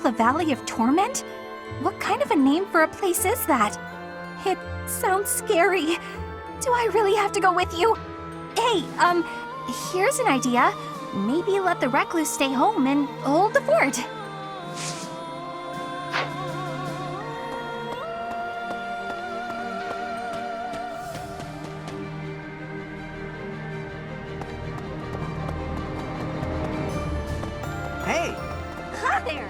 the Valley of Torment? What kind of a name for a place is that? It sounds scary. Do I really have to go with you? Hey, here's an idea. Maybe let the recluse stay home and hold the fort. Hey! Hi there!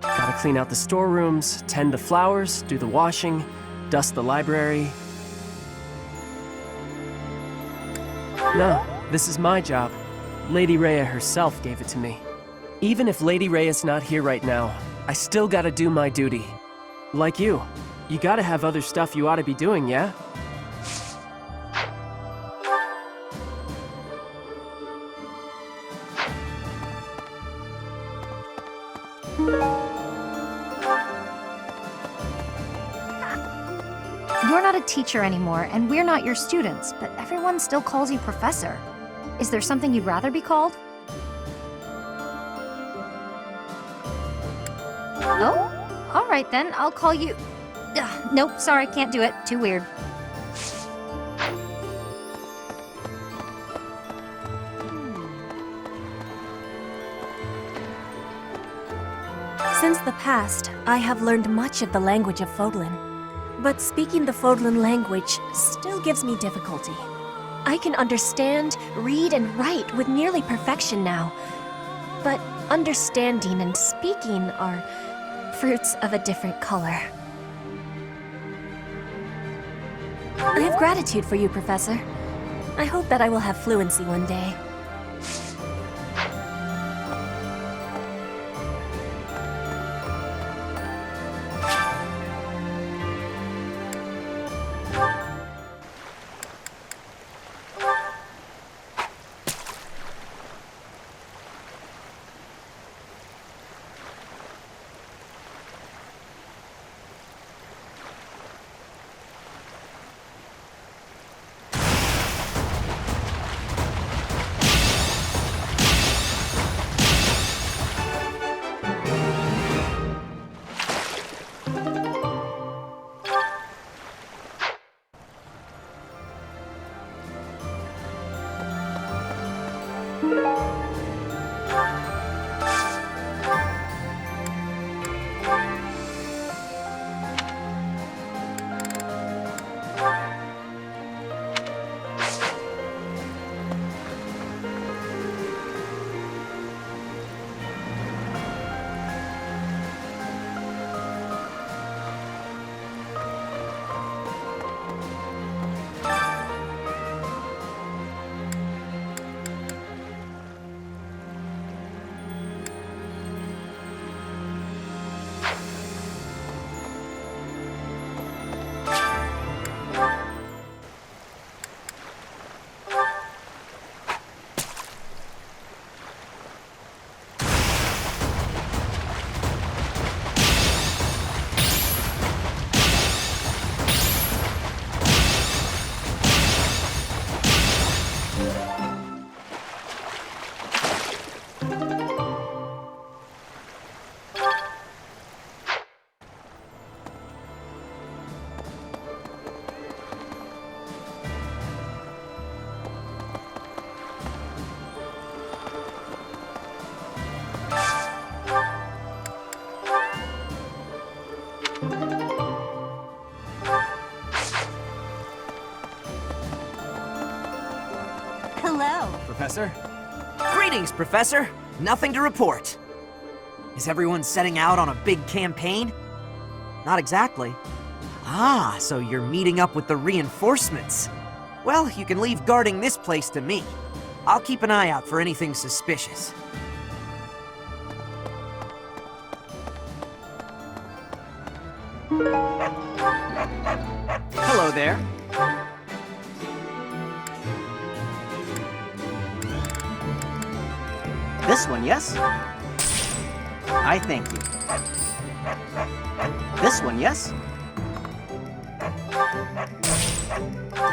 Gotta clean out the storerooms, tend the flowers, do the washing, dust the library. No, this is my job. Lady Rhea herself gave it to me. Even if Lady Rhea's not here right now, I still gotta do my duty. Like you gotta have other stuff you ought to be doing, yeah? You're not a teacher anymore, and we're not your students, but everyone still calls you Professor. Is there something you'd rather be called? Oh? Alright then, I'll call you... Nope, sorry, can't do it. Too weird. Since the past, I have learned much of the language of Fodlan. But speaking the Fodlan language still gives me difficulty. I can understand, read, and write with nearly perfection now. But understanding and speaking are fruits of a different color. I have gratitude for you, Professor. I hope that I will have fluency one day. Hello. Professor? Greetings, Professor. Nothing to report. Is everyone setting out on a big campaign? Not exactly. Ah, so you're meeting up with the reinforcements. Well, you can leave guarding this place to me. I'll keep an eye out for anything suspicious. Hello there. This one, yes? I thank you. This one, yes?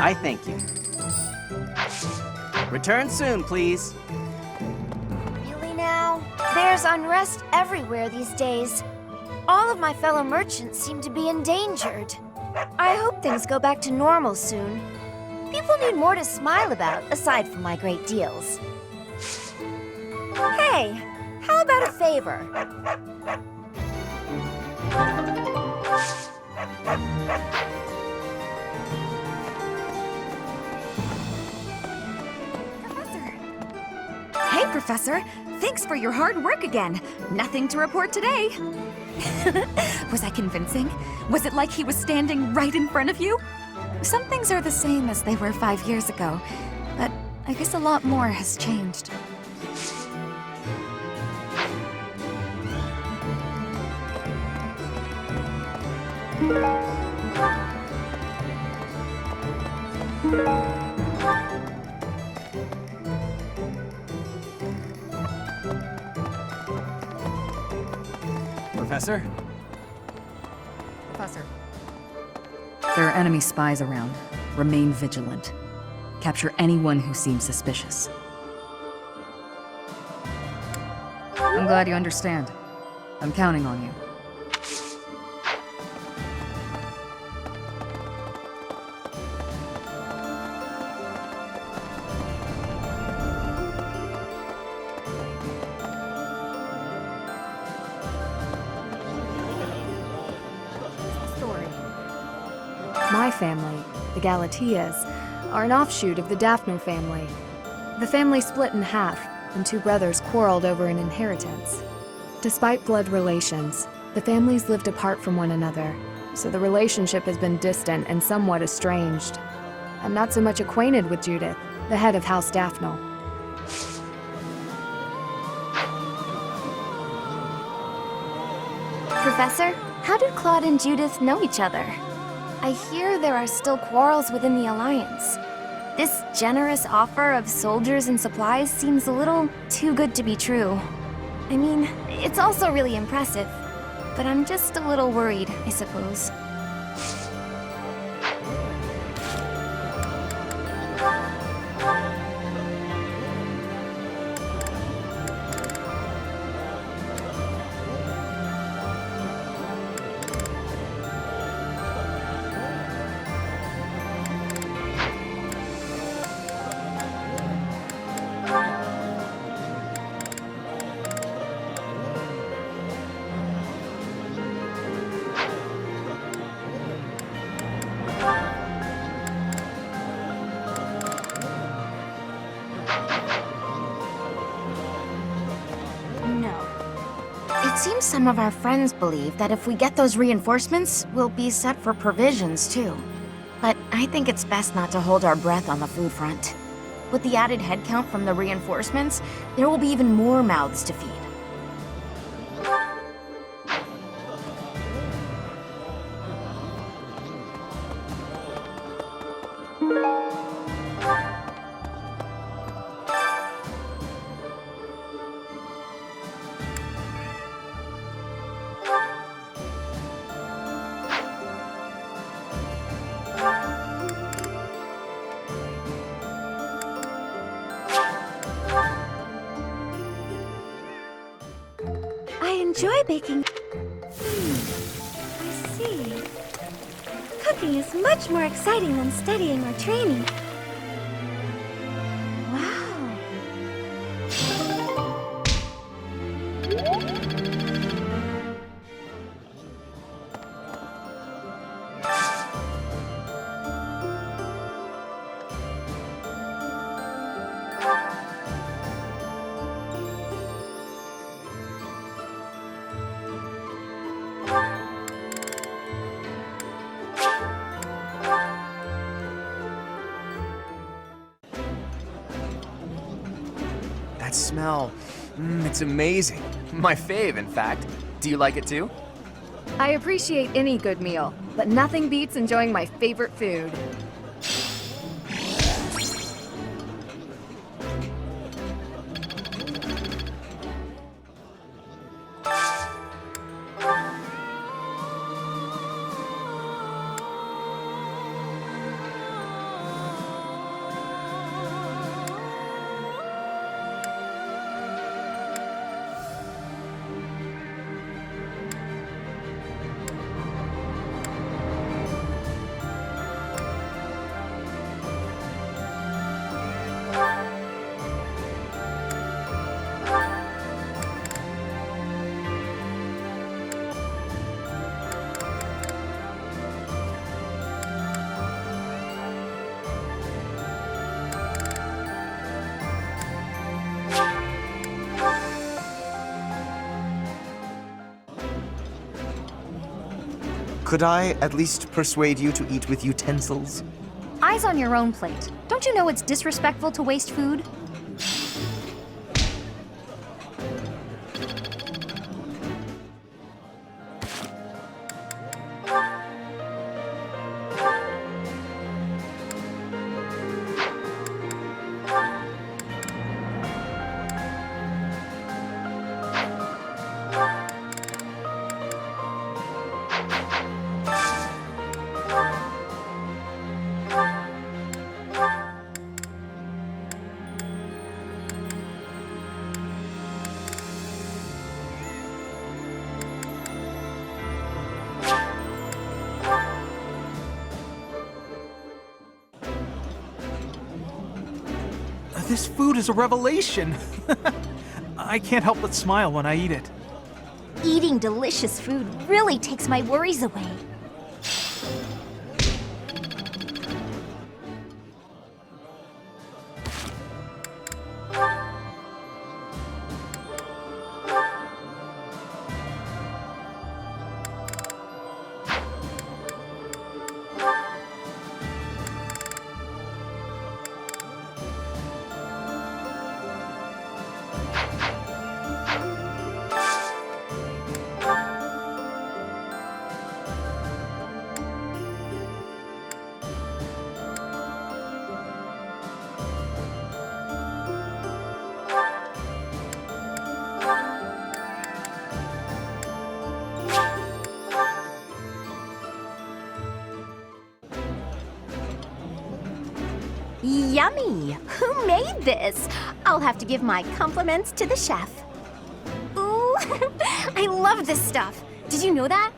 I thank you. Return soon, please. Really now? There's unrest everywhere these days. All of my fellow merchants seem to be endangered. I hope things go back to normal soon. People need more to smile about, aside from my great deals. Hey, how about a favor? Hey, Professor. Thanks for your hard work again. Nothing to report today. Was I convincing? Was it like he was standing right in front of you? Some things are the same as they were 5 years ago, but I guess a lot more has changed. Professor? Professor. There are enemy spies around. Remain vigilant. Capture anyone who seems suspicious. I'm glad you understand. I'm counting on you. My family, the Galatias, are an offshoot of the Daphno family. The family split in half, and two brothers quarreled over an inheritance. Despite blood relations, the families lived apart from one another, so the relationship has been distant and somewhat estranged. I'm not so much acquainted with Judith, the head of House Daphno. Professor, how did Claude and Judith know each other? I hear there are still quarrels within the Alliance. This generous offer of soldiers and supplies seems a little too good to be true. I mean, it's also really impressive, but I'm just a little worried, I suppose. It seems some of our friends believe that if we get those reinforcements, we'll be set for provisions too. But I think it's best not to hold our breath on the food front. With the added headcount from the reinforcements, there will be even more mouths to feed. I enjoy baking. I see. Cooking is much more exciting than studying or training. Wow. that smell. It's amazing. My fave, in fact. Do you like it too? I appreciate any good meal, but nothing beats enjoying my favorite food. Could I at least persuade you to eat with utensils? Eyes on your own plate. Don't you know it's disrespectful to waste food? This food is a revelation. I can't help but smile when I eat it. Eating delicious food really takes my worries away. Yummy! Who made this? I'll have to give my compliments to the chef. Ooh, I love this stuff. Did you know that?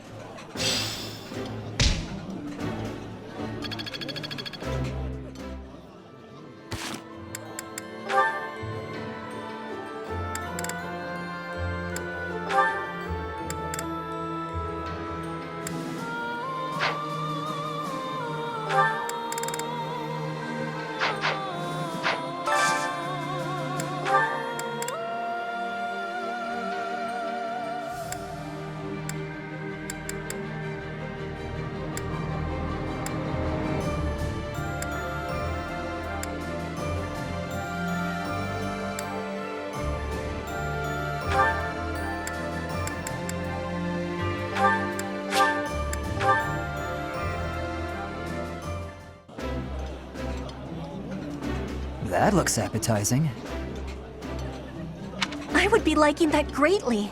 That looks appetizing. I would be liking that greatly.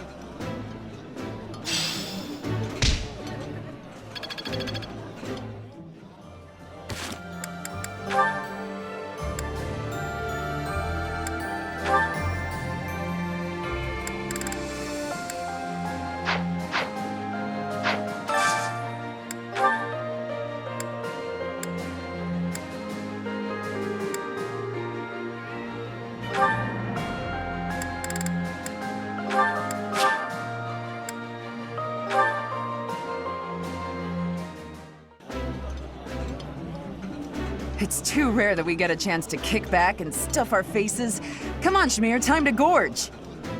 It's too rare that we get a chance to kick back and stuff our faces. Come on, Shamir, time to gorge.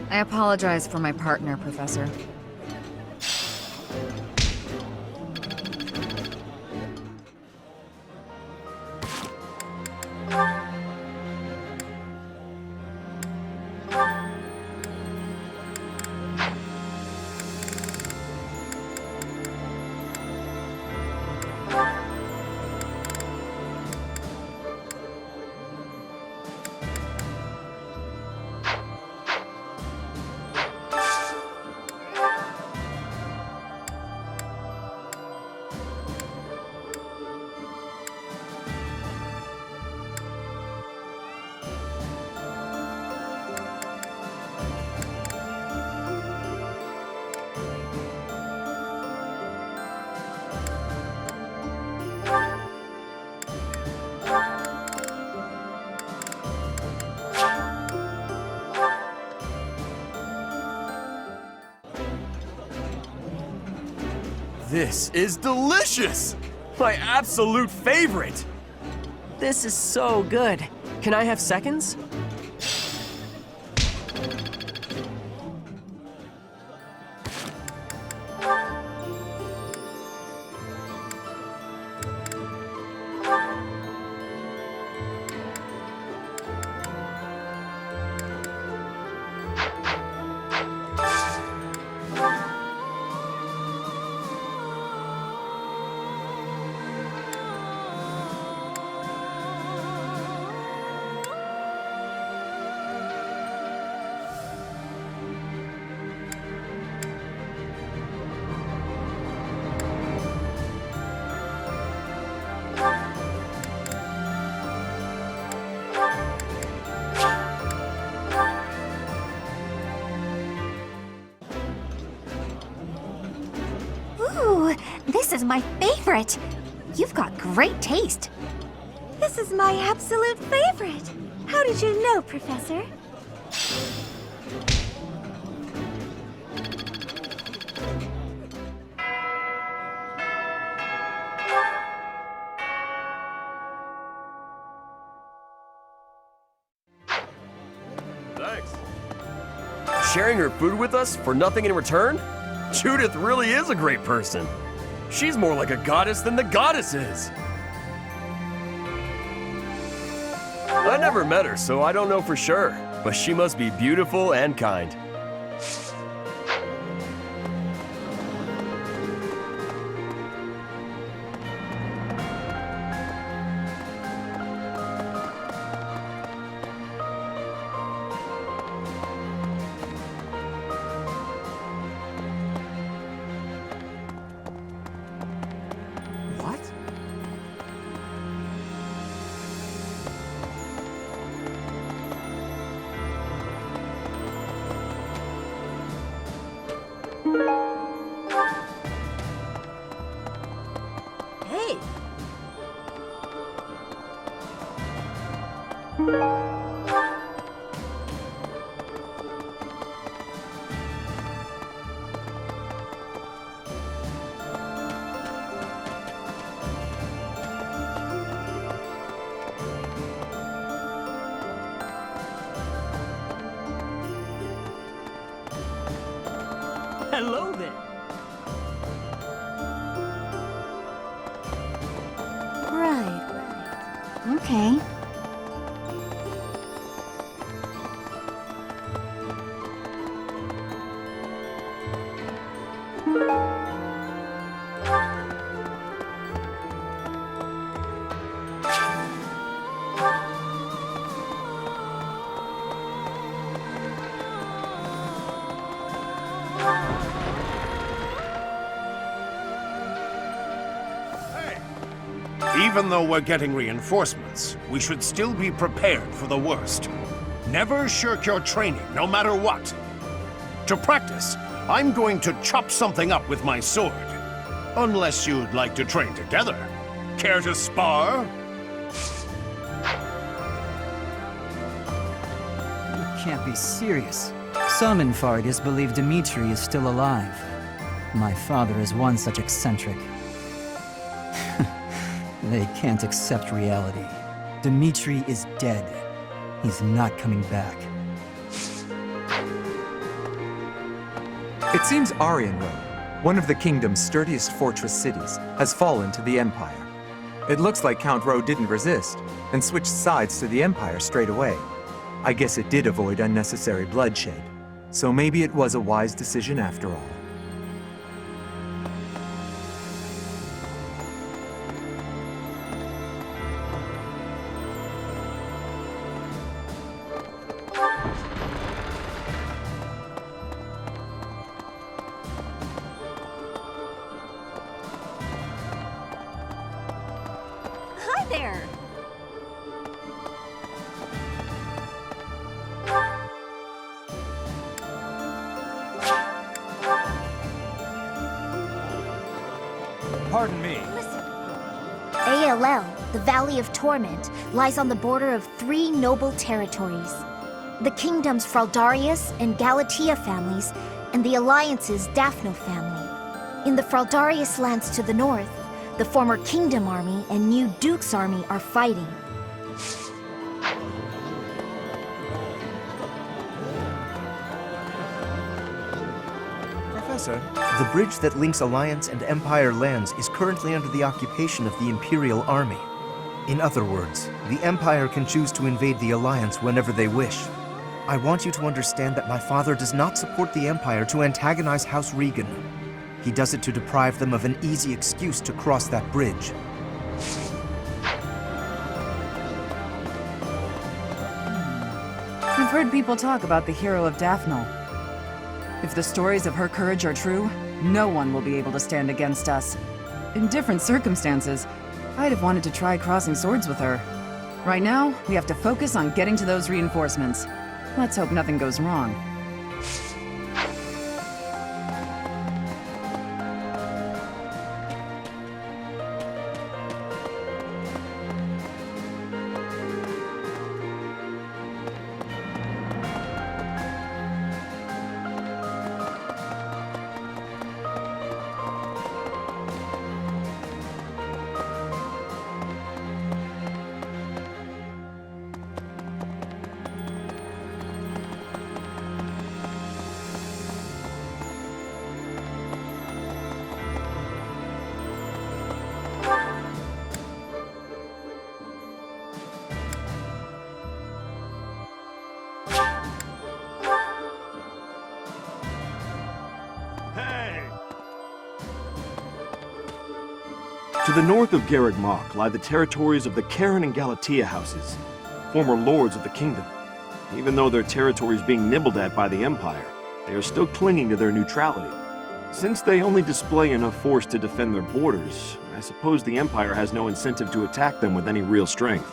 I apologize for my partner, Professor. This is delicious! My absolute favorite! This is so good. Can I have seconds? Ooh, this is my favorite. You've got great taste. This is my absolute favorite. How did you know, Professor? Thanks. Sharing her food with us for nothing in return? Judith really is a great person. She's more like a goddess than the goddess is. I never met her, so I don't know for sure, but she must be beautiful and kind. What? Hey! Hello there. Right. Okay. Even though we're getting reinforcements, we should still be prepared for the worst. Never shirk your training, no matter what. To practice, I'm going to chop something up with my sword. Unless you'd like to train together. Care to spar? You can't be serious. Some in Fargus believe Dmitri is still alive. My father is one such eccentric. They can't accept reality. Dmitri is dead. He's not coming back. It seems Arianrode, one of the kingdom's sturdiest fortress cities, has fallen to the Empire. It looks like Count Ro didn't resist, and switched sides to the Empire straight away. I guess it did avoid unnecessary bloodshed, so maybe it was a wise decision after all. Hi there! Pardon me. ALL, the Valley of Torment, lies on the border of 3 noble territories. The kingdom's Fraldarius and Galatea families, and the Alliance's Daphno family. In the Fraldarius lands to the north, the former Kingdom Army and new Duke's Army are fighting. Professor, the bridge that links Alliance and Empire lands is currently under the occupation of the Imperial Army. In other words, the Empire can choose to invade the Alliance whenever they wish. I want you to understand that my father does not support the Empire to antagonize House Regan. He does it to deprive them of an easy excuse to cross that bridge. I've heard people talk about the hero of Daphne. If the stories of her courage are true, no one will be able to stand against us. In different circumstances, I'd have wanted to try crossing swords with her. Right now, we have to focus on getting to those reinforcements. Let's hope nothing goes wrong. To the north of Garreg Mach lie the territories of the Karen and Galatea houses, former lords of the kingdom. Even though their territory is being nibbled at by the Empire, they are still clinging to their neutrality. Since they only display enough force to defend their borders, I suppose the Empire has no incentive to attack them with any real strength.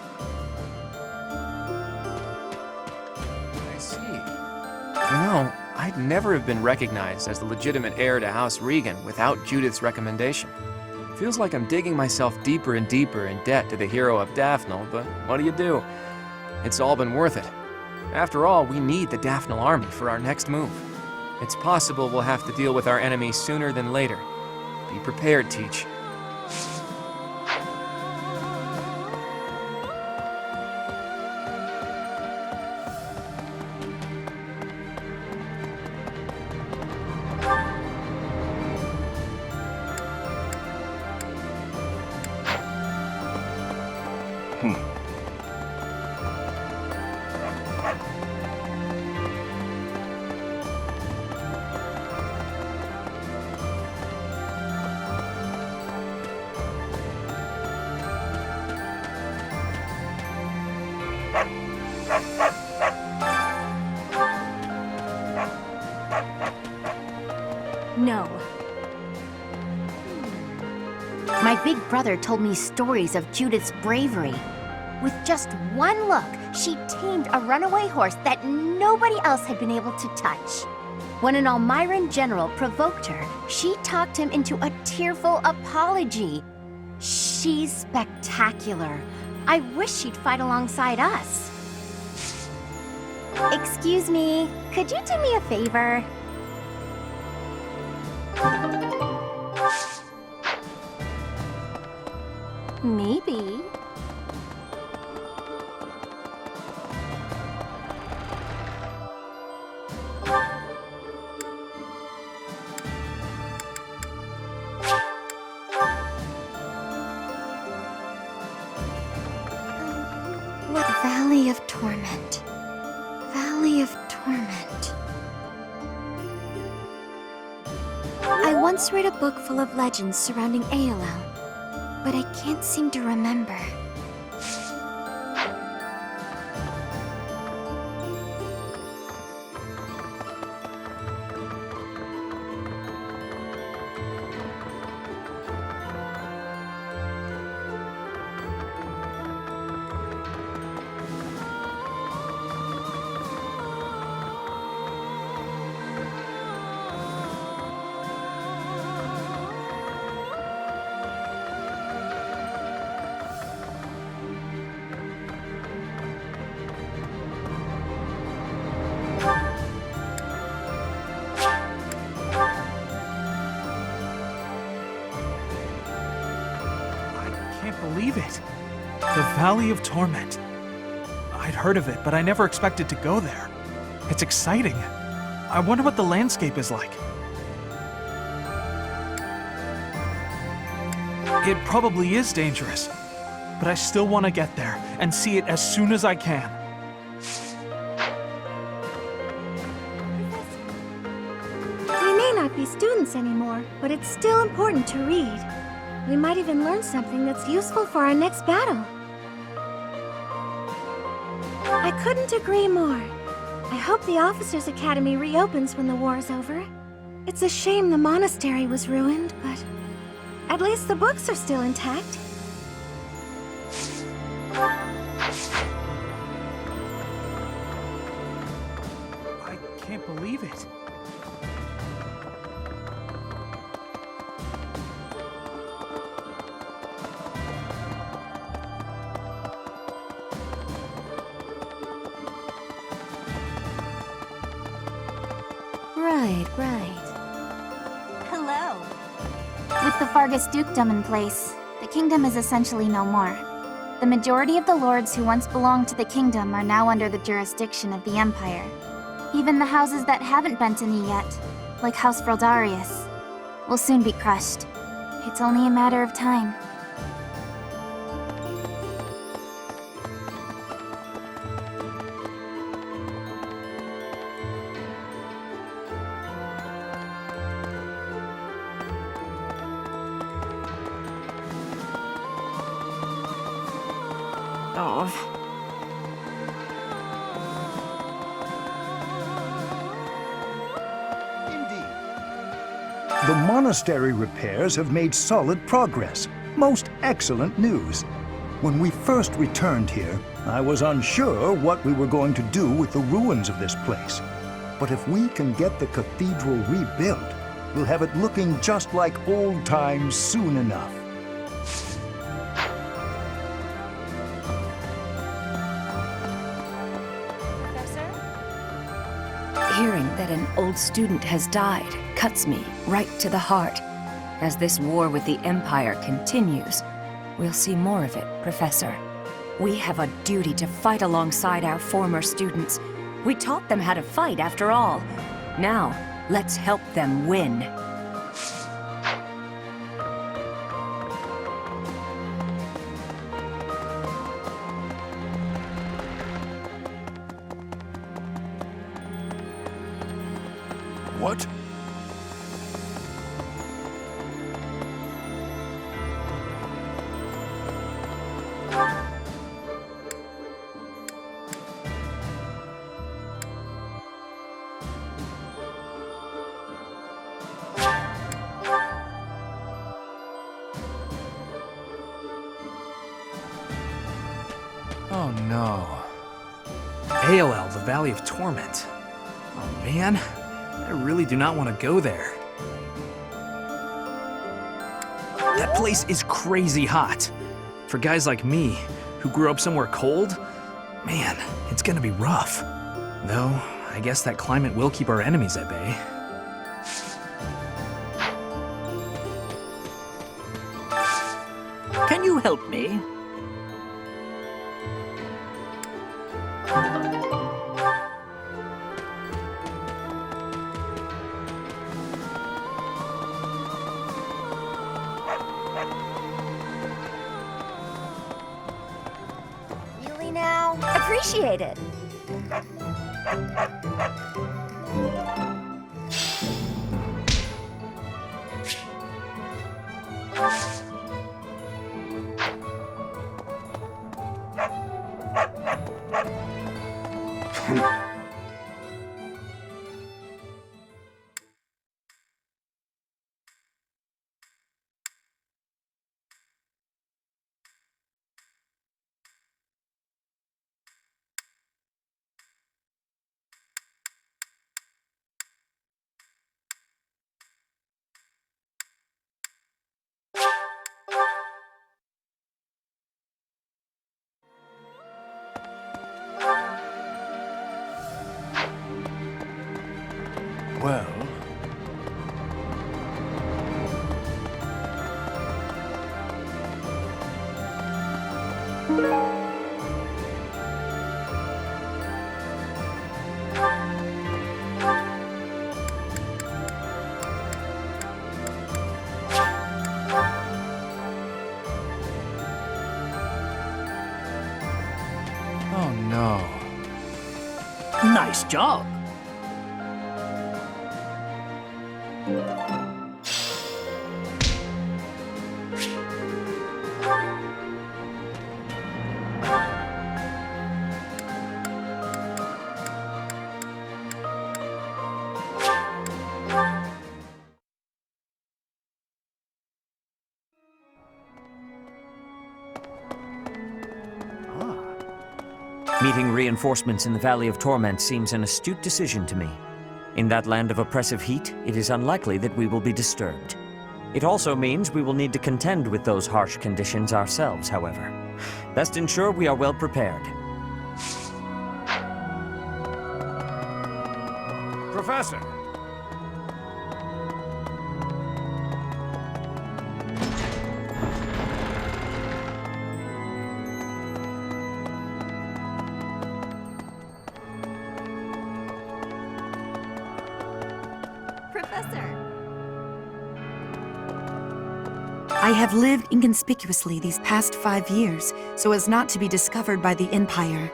I see. You know, I'd never have been recognized as the legitimate heir to House Regan without Judith's recommendation. Feels like I'm digging myself deeper and deeper in debt to the hero of Daphne, but what do? It's all been worth it. After all, we need the Daphne army for our next move. It's possible we'll have to deal with our enemy sooner than later. Be prepared, Teach. No. My big brother told me stories of Judith's bravery. With just one look, she tamed a runaway horse that nobody else had been able to touch. When an Almiran general provoked her, she talked him into a tearful apology. She's spectacular. I wish she'd fight alongside us. Excuse me, could you do me a favor? Maybe. What Valley of Torment? Valley of Torment. I once read a book full of legends surrounding ALL, but I can't seem to remember. can't believe it. The Valley of Torment. I'd heard of it, but I never expected to go there. It's exciting. I wonder what the landscape is like. It probably is dangerous, but I still want to get there and see it as soon as I can. We may not be students anymore, but it's still important to read. We might even learn something that's useful for our next battle. I couldn't agree more. I hope the Officers' Academy reopens when the war's over. It's a shame the monastery was ruined, but at least the books are still intact. I can't believe it. Right. Hello. With the Fargus dukedom in place, the kingdom is essentially no more. The majority of the lords who once belonged to the kingdom are now under the jurisdiction of the Empire. Even the houses that haven't bent a knee yet, like House Frildarius, will soon be crushed. It's only a matter of time. The monastery repairs have made solid progress. Most excellent news. When we first returned here, I was unsure what we were going to do with the ruins of this place. But if we can get the cathedral rebuilt, we'll have it looking just like old times soon enough. Hearing that an old student has died cuts me right to the heart. As this war with the Empire continues, we'll see more of it, Professor. We have a duty to fight alongside our former students. We taught them how to fight, after all. Now, let's help them win. What? Oh no. AOL, the Valley of Torment. Oh man, I really do not want to go there. That place is crazy hot. For guys like me, who grew up somewhere cold, man, it's gonna be rough. Though, I guess that climate will keep our enemies at bay. Can you help me? Really now? Appreciate it. Oh no. Nice job. Meeting reinforcements in the Valley of Torment seems an astute decision to me. In that land of oppressive heat, it is unlikely that we will be disturbed. It also means we will need to contend with those harsh conditions ourselves, however. Best ensure we are well prepared. Professor! I have lived inconspicuously these past 5 years so as not to be discovered by the Empire.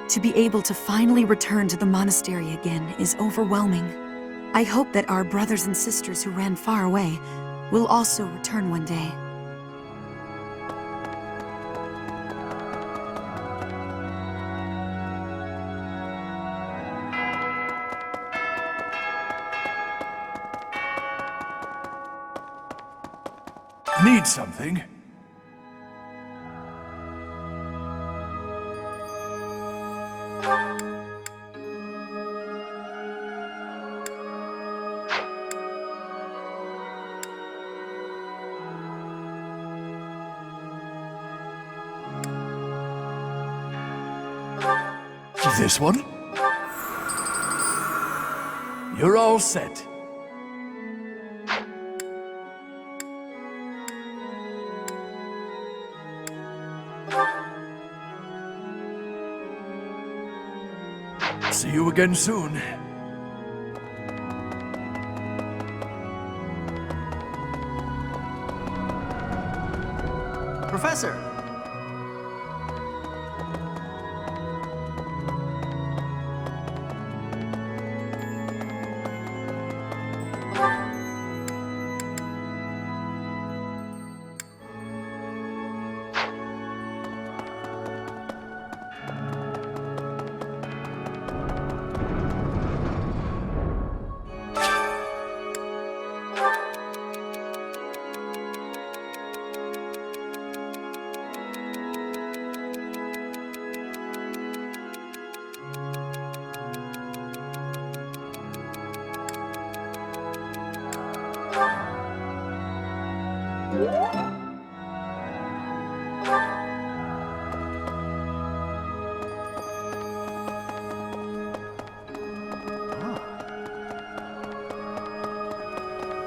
To be able to finally return to the monastery again is overwhelming. I hope that our brothers and sisters who ran far away will also return one day. Need something? This one? You're all set. See you again soon. Professor!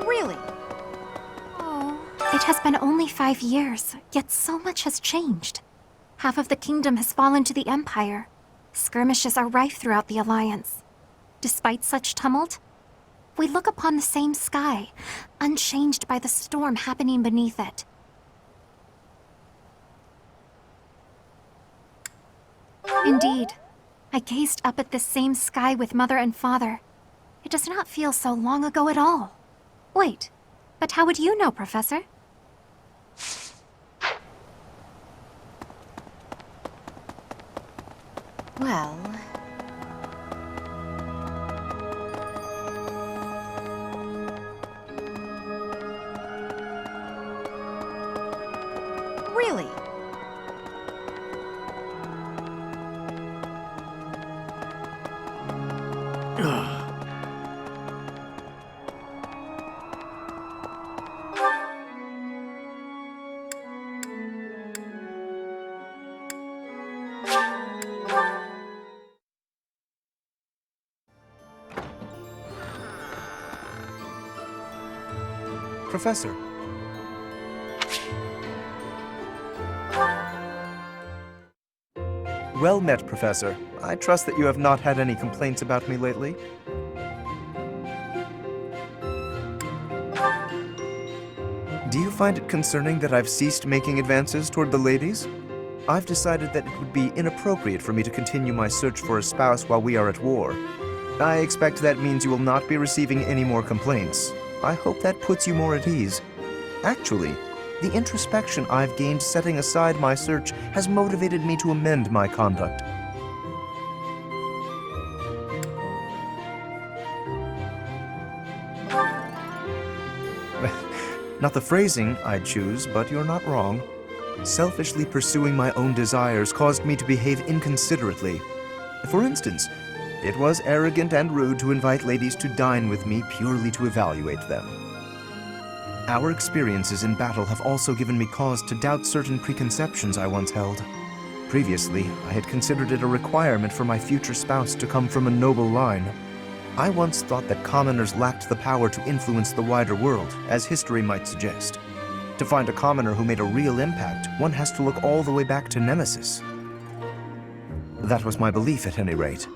Really? Oh. It has been only 5 years, yet so much has changed. Half of the kingdom has fallen to the Empire. Skirmishes are rife throughout the Alliance. Despite such tumult, we look upon the same sky, unchanged by the storm happening beneath it. Indeed, I gazed up at this same sky with Mother and Father. It does not feel so long ago at all. Wait, but how would you know, Professor? Well... Really? Professor. Well met, Professor. I trust that you have not had any complaints about me lately. Do you find it concerning that I've ceased making advances toward the ladies? I've decided that it would be inappropriate for me to continue my search for a spouse while we are at war. I expect that means you will not be receiving any more complaints. I hope that puts you more at ease. Actually, the introspection I've gained setting aside my search has motivated me to amend my conduct. Not the phrasing I'd choose, but you're not wrong. Selfishly pursuing my own desires caused me to behave inconsiderately. For instance, it was arrogant and rude to invite ladies to dine with me purely to evaluate them. Our experiences in battle have also given me cause to doubt certain preconceptions I once held. Previously, I had considered it a requirement for my future spouse to come from a noble line. I once thought that commoners lacked the power to influence the wider world, as history might suggest. To find a commoner who made a real impact, one has to look all the way back to Nemesis. That was my belief, at any rate.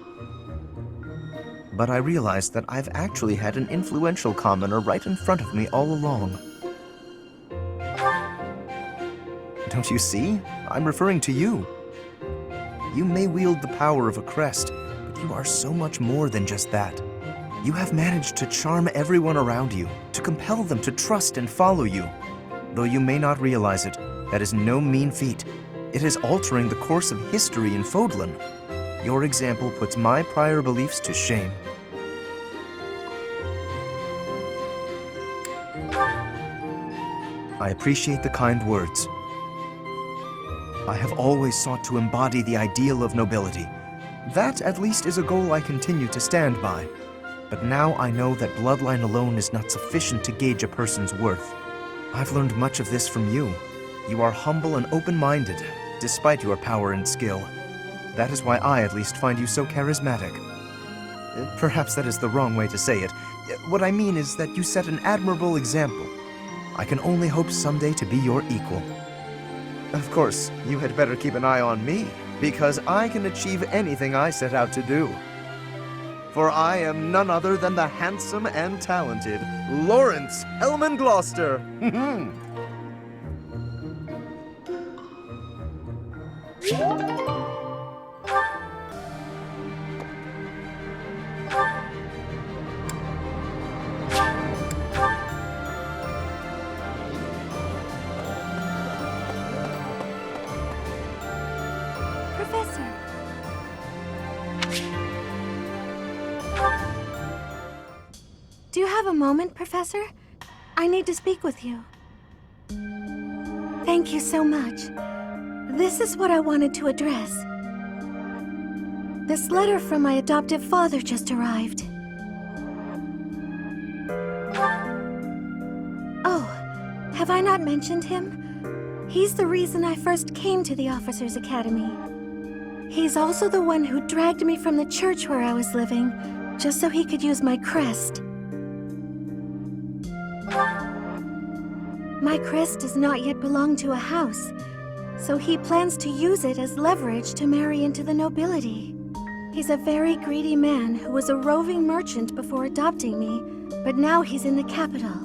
But I realized that I've actually had an influential commoner right in front of me all along. Don't you see? I'm referring to you. You may wield the power of a crest, but you are so much more than just that. You have managed to charm everyone around you, to compel them to trust and follow you. Though you may not realize it, that is no mean feat. It is altering the course of history in Fodlan. Your example puts my prior beliefs to shame. I appreciate the kind words. I have always sought to embody the ideal of nobility. That, at least, is a goal I continue to stand by. But now I know that bloodline alone is not sufficient to gauge a person's worth. I've learned much of this from you. You are humble and open-minded, despite your power and skill. That is why I, at least, find you so charismatic. Perhaps that is the wrong way to say it. What I mean is that you set an admirable example. I can only hope someday to be your equal. Of course, you had better keep an eye on me, because I can achieve anything I set out to do. For I am none other than the handsome and talented Lawrence Hellman Gloucester. Professor. Do you have a moment, Professor? I need to speak with you. Thank you so much. This is what I wanted to address. This letter from my adoptive father just arrived. Oh, have I not mentioned him? He's the reason I first came to the Officers' Academy. He's also the one who dragged me from the church where I was living, just so he could use my crest. My crest does not yet belong to a house, so he plans to use it as leverage to marry into the nobility. He's a very greedy man who was a roving merchant before adopting me, but now he's in the capital.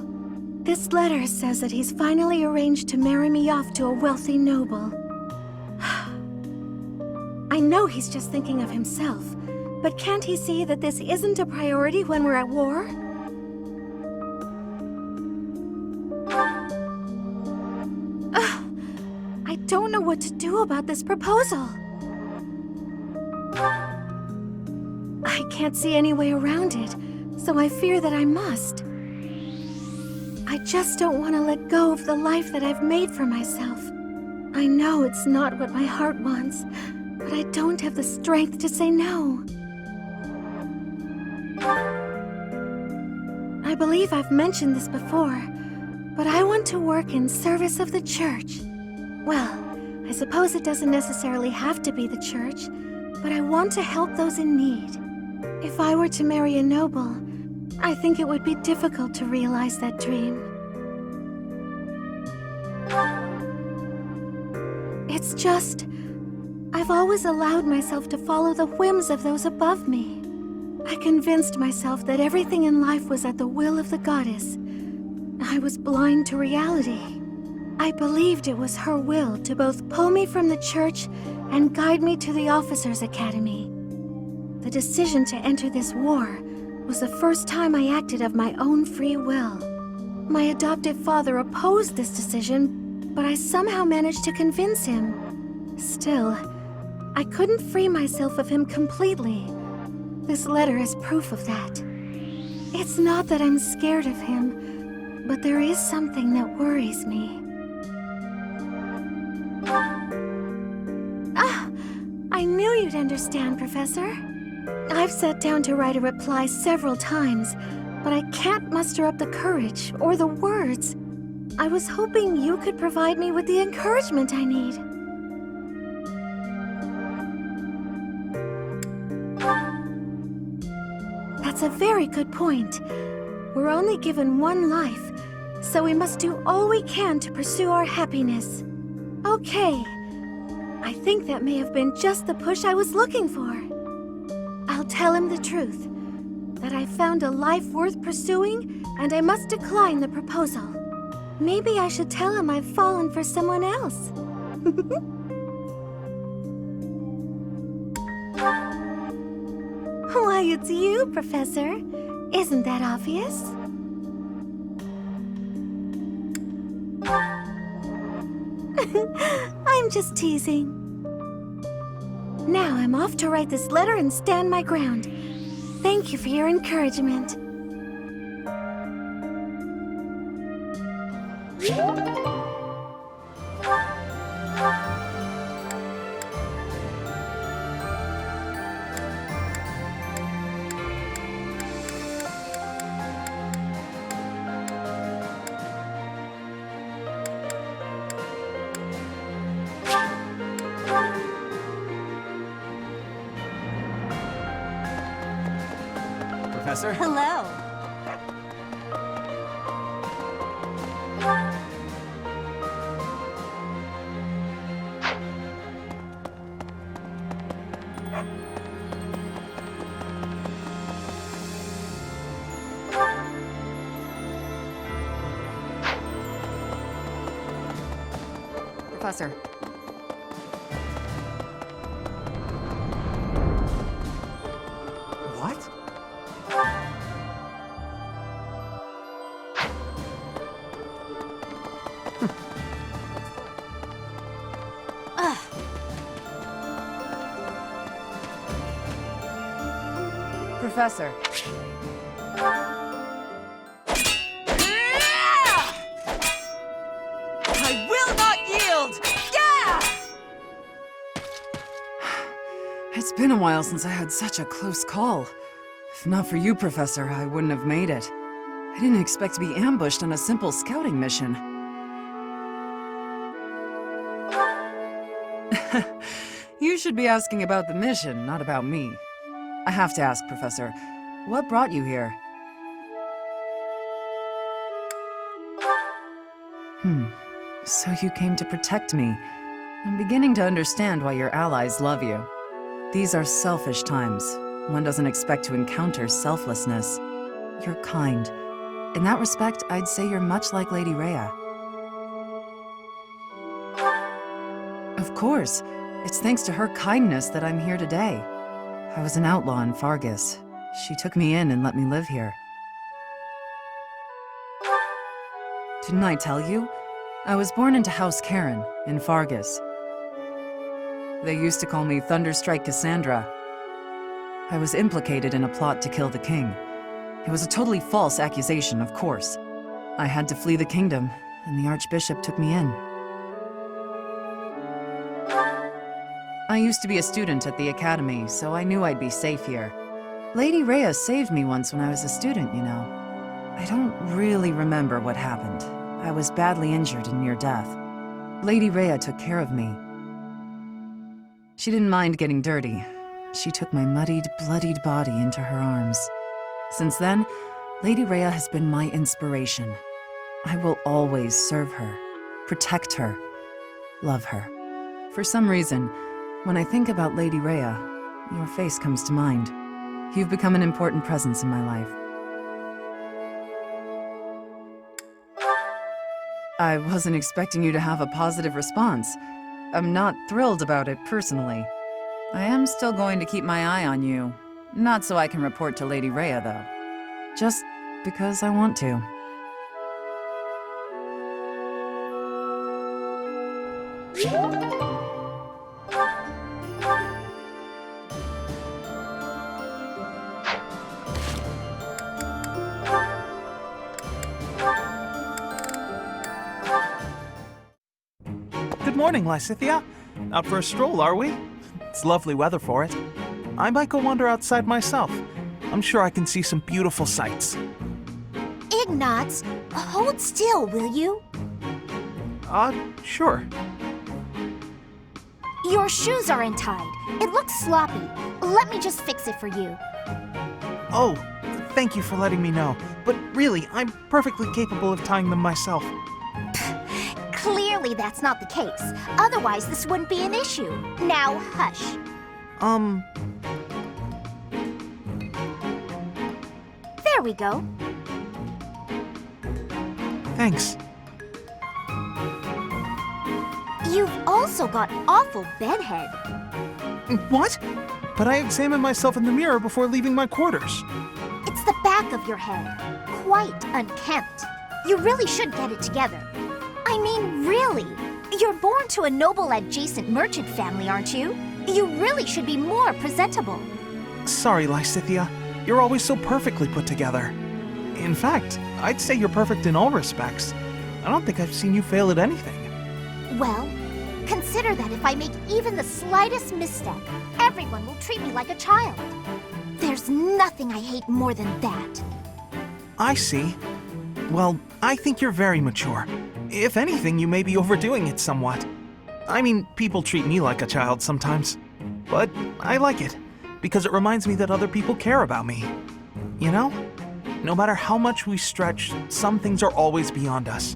This letter says that he's finally arranged to marry me off to a wealthy noble. I know he's just thinking of himself, but can't he see that this isn't a priority when we're at war? I don't know what to do about this proposal. I can't see any way around it, so I fear that I must. I just don't want to let go of the life that I've made for myself. I know it's not what my heart wants, but I don't have the strength to say no. I believe I've mentioned this before, but I want to work in service of the church. Well, I suppose it doesn't necessarily have to be the church, but I want to help those in need. If I were to marry a noble, I think it would be difficult to realize that dream. It's just, I've always allowed myself to follow the whims of those above me. I convinced myself that everything in life was at the will of the goddess. I was blind to reality. I believed it was her will to both pull me from the church and guide me to the officers' academy. The decision to enter this war was the first time I acted of my own free will. My adoptive father opposed this decision, but I somehow managed to convince him. Still, I couldn't free myself of him completely. This letter is proof of that. It's not that I'm scared of him, but there is something that worries me. I knew you'd understand, Professor. I've sat down to write a reply several times, but I can't muster up the courage or the words. I was hoping you could provide me with the encouragement I need. That's a very good point. We're only given one life, so we must do all we can to pursue our happiness. Okay. I think that may have been just the push I was looking for. I'll tell him the truth, that I found a life worth pursuing, and I must decline the proposal. Maybe I should tell him I've fallen for someone else. Why, it's you, Professor. Isn't that obvious? I'm just teasing. Now I'm off to write this letter and stand my ground. Thank you for your encouragement. Professor? Hello. Professor. What? Professor. I will not yield! Yeah! It's been a while since I had such a close call. If not for you, Professor, I wouldn't have made it. I didn't expect to be ambushed on a simple scouting mission. You should be asking about the mission, not about me. I have to ask, Professor, what brought you here? So you came to protect me. I'm beginning to understand why your allies love you. These are selfish times. One doesn't expect to encounter selflessness. You're kind. In that respect, I'd say you're much like Lady Rhea. Of course. It's thanks to her kindness that I'm here today. I was an outlaw in Fargus. She took me in and let me live here. Didn't I tell you? I was born into House Karen in Fargus. They used to call me Thunderstrike Cassandra. I was implicated in a plot to kill the king. It was a totally false accusation, of course. I had to flee the kingdom, and the Archbishop took me in. I used to be a student at the academy, so I knew I'd be safe here. Lady Rhea saved me once when I was a student, you know. I don't really remember what happened. I was badly injured and near death. Lady Rhea took care of me. She didn't mind getting dirty. She took my muddied, bloodied body into her arms. Since then, Lady Rhea has been my inspiration. I will always serve her, protect her, love her. For some reason, When I think about Lady Rhea, your face comes to mind. You've become an important presence in my life. I wasn't expecting you to have a positive response. I'm not thrilled about it personally. I am still going to keep my eye on you. Not so I can report to Lady Rhea, though. Just because I want to. Good morning, Lysithea. Out for a stroll, are we? It's lovely weather for it. I might go wander outside myself. I'm sure I can see some beautiful sights. Ignatz, hold still, will you? Sure. Your shoes are untied. It looks sloppy. Let me just fix it for you. Oh, thank you for letting me know. But really, I'm perfectly capable of tying them myself. Clearly that's not the case. Otherwise, this wouldn't be an issue. Now, hush. There we go. Thanks. You've also got awful bedhead. What? But I examined myself in the mirror before leaving my quarters. It's the back of your head. Quite unkempt. You really should get it together. I mean, really. You're born to a noble adjacent merchant family, aren't you? You really should be more presentable. Sorry, Lysithea. You're always so perfectly put together. In fact, I'd say you're perfect in all respects. I don't think I've seen you fail at anything. Well, consider that if I make even the slightest misstep, everyone will treat me like a child. There's nothing I hate more than that. I see. Well, I think you're very mature. If anything, you may be overdoing it somewhat. I mean, people treat me like a child sometimes. But I like it, because it reminds me that other people care about me. You know? No matter how much we stretch, some things are always beyond us.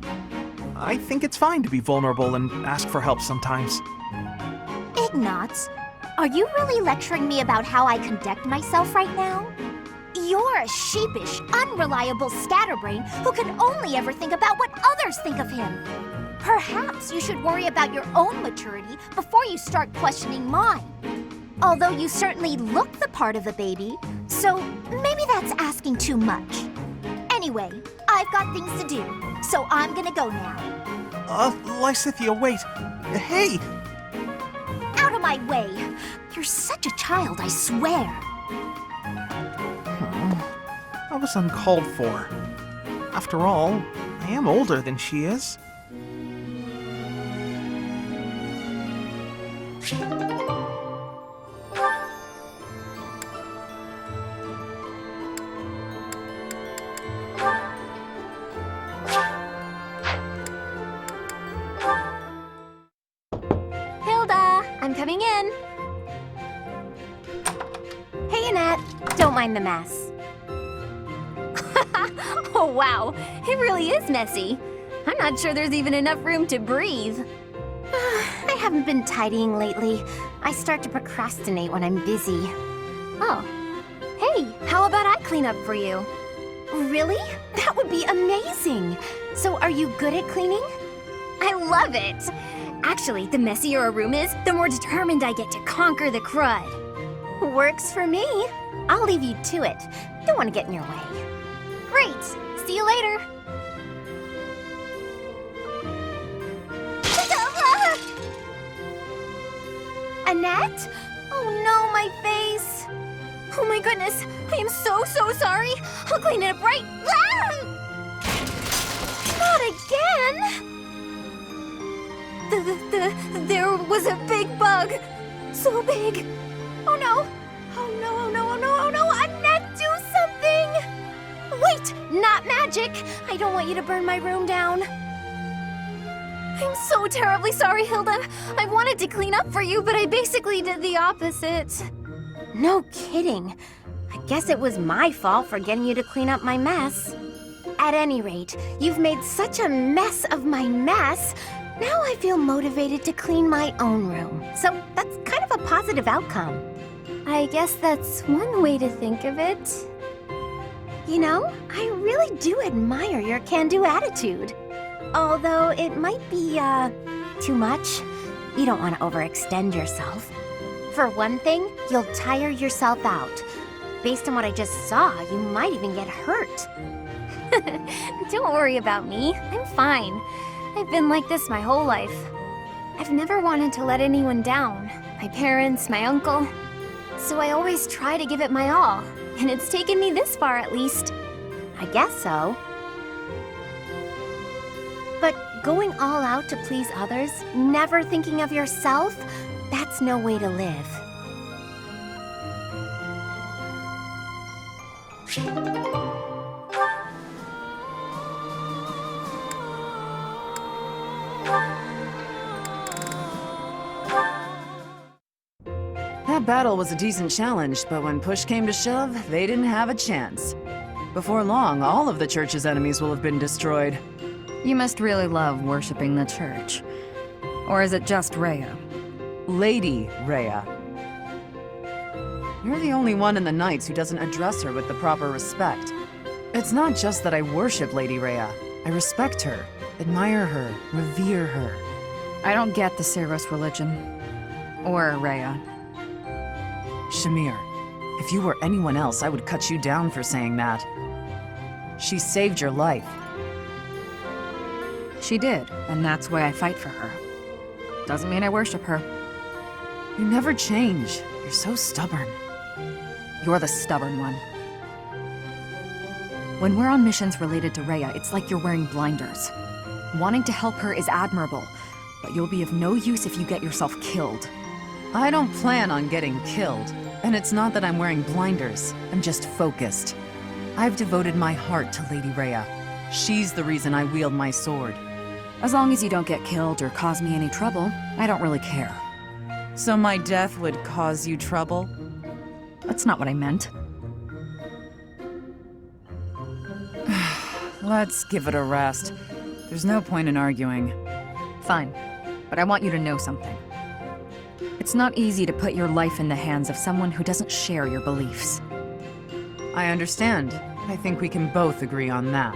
I think it's fine to be vulnerable and ask for help sometimes. Ignatz, are you really lecturing me about how I conduct myself right now? You're a sheepish, unreliable scatterbrain who can only ever think about what others think of him. Perhaps you should worry about your own maturity before you start questioning mine. Although you certainly look the part of a baby, so maybe that's asking too much. Anyway, I've got things to do, so I'm gonna go now. Lysithea, wait. Hey! Out of my way! You're such a child, I swear. That was uncalled for. After all, I am older than she is. Hilda, I'm coming in. Hey, Annette. Don't mind the mess. Oh, wow. It really is messy. I'm not sure there's even enough room to breathe. I haven't been tidying lately. I start to procrastinate when I'm busy. Oh. Hey, how about I clean up for you? Really? That would be amazing. So are you good at cleaning? I love it. Actually, the messier a room is, the more determined I get to conquer the crud. Works for me. I'll leave you to it. Don't want to get in your way. Great. See you later. Annette? Oh no, my face. Oh my goodness. I am so sorry. I'll clean it up right. Ah! Not again. There was a big bug. So big. Oh no. Oh no, oh no, oh no, oh no. Annette, do something. Wait, not magic. I don't want you to burn my room down. I'm so terribly sorry, Hilda. I wanted to clean up for you, but I basically did the opposite. No kidding. I guess it was my fault for getting you to clean up my mess. At any rate, you've made such a mess of my mess. Now I feel motivated to clean my own room. So that's kind of a positive outcome. I guess that's one way to think of it. You know, I really do admire your can-do attitude. Although it might be, too much. You don't want to overextend yourself. For one thing, you'll tire yourself out. Based on what I just saw, you might even get hurt. Don't worry about me. I'm fine. I've been like this my whole life. I've never wanted to let anyone down. My parents, my uncle. So I always try to give it my all. And it's taken me this far at least. I guess so. But going all out to please others, never thinking of yourself, that's no way to live. That battle was a decent challenge, but when push came to shove, they didn't have a chance. Before long, all of the church's enemies will have been destroyed. You must really love worshipping the church. Or is it just Rhea? Lady Rhea. You're the only one in the Knights who doesn't address her with the proper respect. It's not just that I worship Lady Rhea. I respect her, admire her, revere her. I don't get the Ceros religion. Or Rhea. Shamir, if you were anyone else, I would cut you down for saying that. She saved your life. She did, and that's why I fight for her. Doesn't mean I worship her. You never change. You're so stubborn. You're the stubborn one. When we're on missions related to Rhea, it's like you're wearing blinders. Wanting to help her is admirable, but you'll be of no use if you get yourself killed. I don't plan on getting killed, and it's not that I'm wearing blinders. I'm just focused. I've devoted my heart to Lady Rhea. She's the reason I wield my sword. As long as you don't get killed or cause me any trouble, I don't really care. So my death would cause you trouble? That's not what I meant. Let's give it a rest. There's no point in arguing. Fine, but I want you to know something. It's not easy to put your life in the hands of someone who doesn't share your beliefs. I understand. I think we can both agree on that.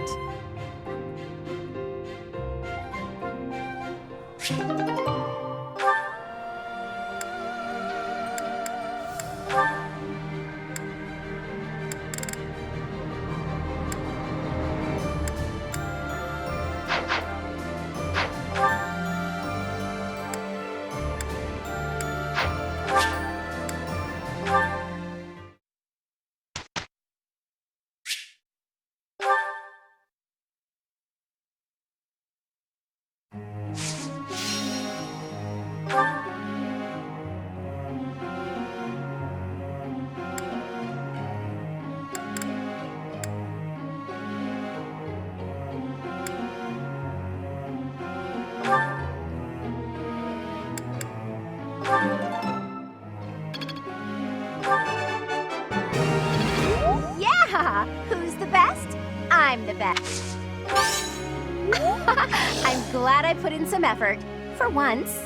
Yeah! Who's the best? I'm the best. I'm glad I put in some effort. For once.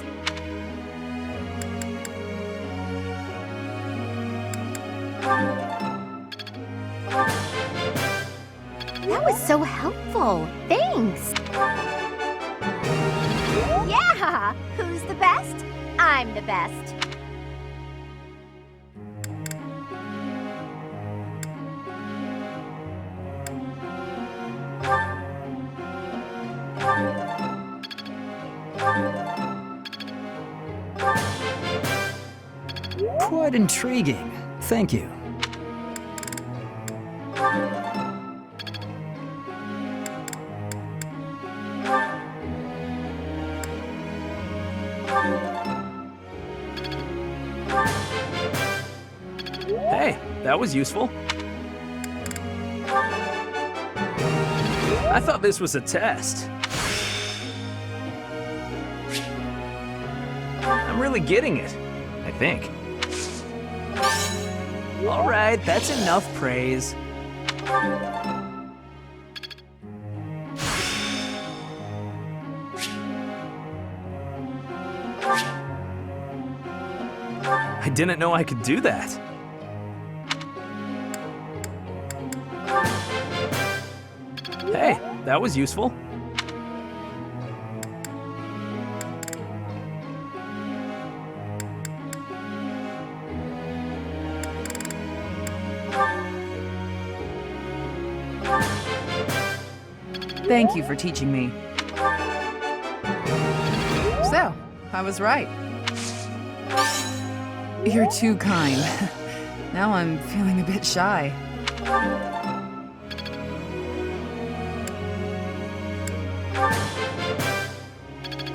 That was so helpful. Thanks. Yeah! Who's the best? I'm the best. Quite intriguing. Thank you. Hey, that was useful. I thought this was a test. I'm really getting it, I think. All right, that's enough praise. I didn't know I could do that. Hey, that was useful. Thank you for teaching me. So, I was right. You're too kind. Now I'm feeling a bit shy.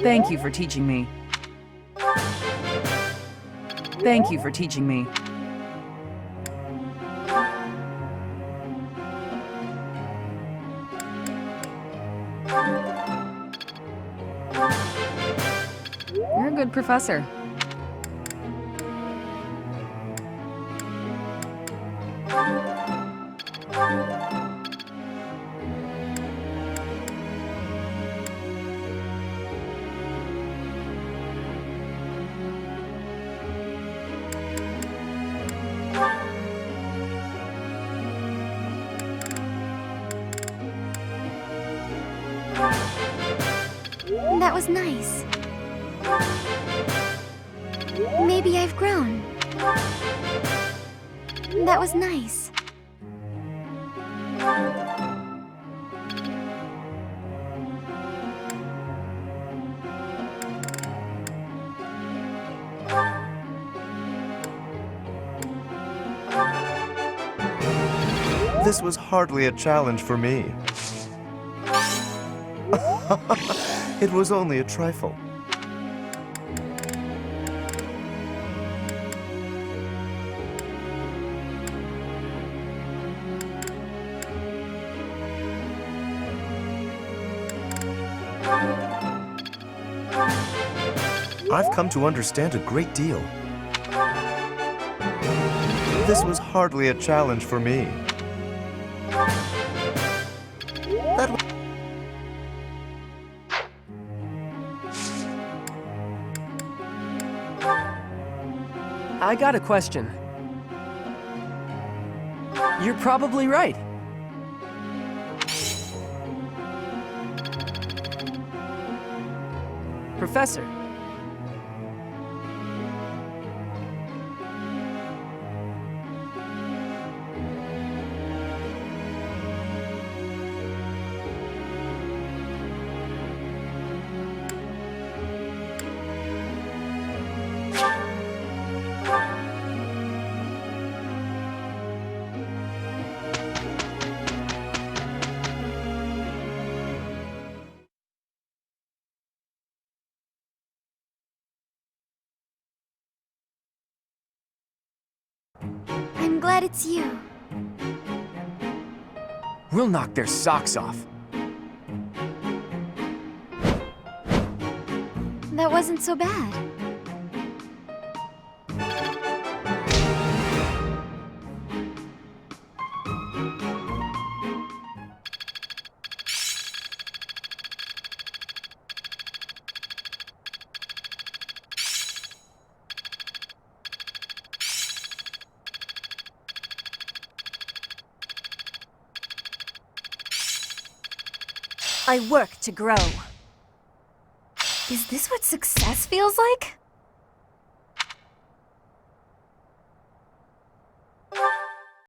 Thank you for teaching me. Thank you for teaching me. You're a good professor. That was nice. Maybe I've grown. That was nice. This was hardly a challenge for me. It was only a trifle. I've come to understand a great deal. This was hardly a challenge for me. That was I got a question. You're probably right. Professor. I'm glad it's you. We'll knock their socks off. That wasn't so bad. I work to grow. Is this what success feels like?